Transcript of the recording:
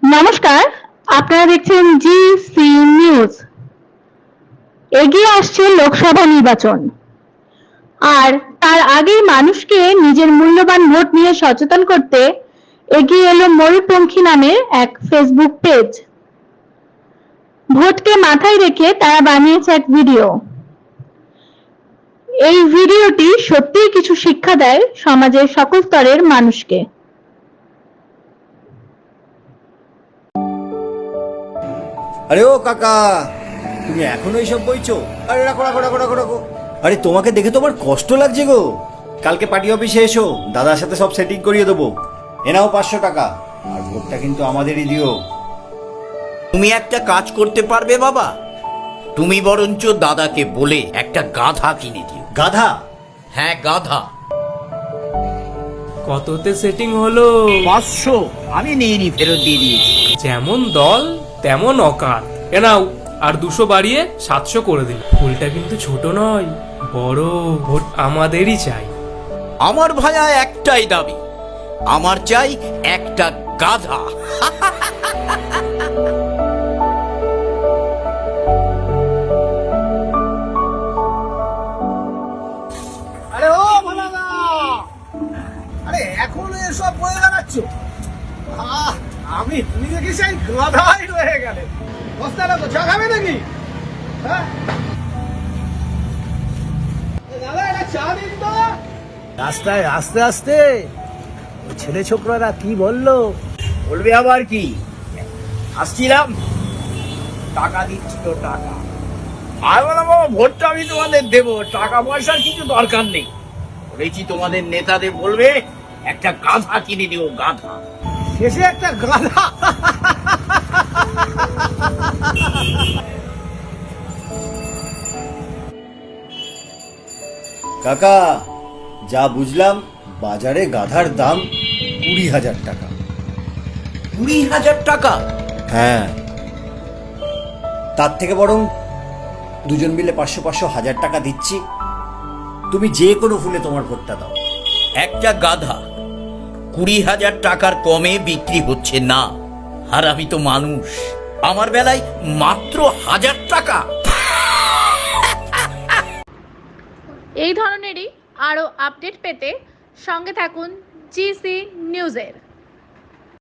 নমস্কার, আপনারা দেখছেন জি নিউজ। এগিয়ে আসছে লোকসভা নির্বাচন, আর তার আগেই মানুষকে নিজের মূল্যবান ভোট নিয়ে সচেতন করতে এগিয়ে এলো ময়ূরপঙ্খী নামের এক ফেসবুক পেজ। ভোটকে মাথায় রেখে তারা বানিয়েছে এক ভিডিও। এই ভিডিওটি সত্যিই কিছু শিক্ষা দেয় সমাজের সকল স্তরের মানুষকে। আরে ও কাকা, তুমি এখনো এইসব বইছো? আরে রাখো রাখো রাখো রাখো রাখো। আরে তোমাকে দেখে তো আমার কষ্ট লাগছে গো। কালকে পার্টি অফিসে এসো, দাদার সাথে সব সেটিং করিয়ে দেবো। এ নাও 500 টাকা, আর ভোটটা কিন্তু আমাদেরই দিও। তুমি একটা কাজ করতে পারবে বাবা? তুমি বরঞ্চ দাদাকে বলে একটা গাধা কিনে দিও। গাধা? হ্যাঁ, গাধা। কততে সেটিং হলো? 500 আমি নিয়ে ফেরত দিয়ে দিয়েছি। যেমন দল তেমন অকাত। এ নাও, আর 200 বাড়িয়ে 700 করে দিল। ফুলটা কিন্তু ছোট নয়, বড়। ভোট আমাদেরই চাই। আমার ভাইয়া একটাই দাবি, আমার চাই একটা গাধা। আরে ও ভালাদা, আরে এখন এসব বয়ে বেড়াচ্ছ? তুমি দেখি সেই গাধাই রয়ে গেলে। বস্তাটা তো চা খাবে নাকি? হ্যাঁ দাদা, একটা চা দিন তো। রাস্তায় আস্তে আস্তে ওই ছেলে ছোকরারা কি বললো? বলবে আবার কি? আসছিলাম, টাকা দিচ্ছি তো টাকা। আর বললাম বাবা, ভোটটা আমি তোমাদের দেবো, টাকা পয়সার কিছু দরকার নেই। বলেছি তোমাদের নেতাদের বলবে একটা গাধা কিনে দিও, গাধা। শেষে একটা গাধা। কাকা, যা বুঝলাম বাজারে গাধার দাম 20,000 টাকা। 20,000 টাকা? হ্যাঁ, তার থেকে বরং দুজন মিলে 500 1000 টাকা দিচ্ছি, তুমি যে কোনো ফুলে তোমার ভোটটা দাও। একটা গাধা 20,000 টাকার কমে বিক্রি হচ্ছে না। আর আমি তো মানুষ, আমার বেলায় মাত্র 1000 টাকা। এই ধরনেরই আরো আপডেট পেতে সঙ্গে থাকুন জি নিউজের।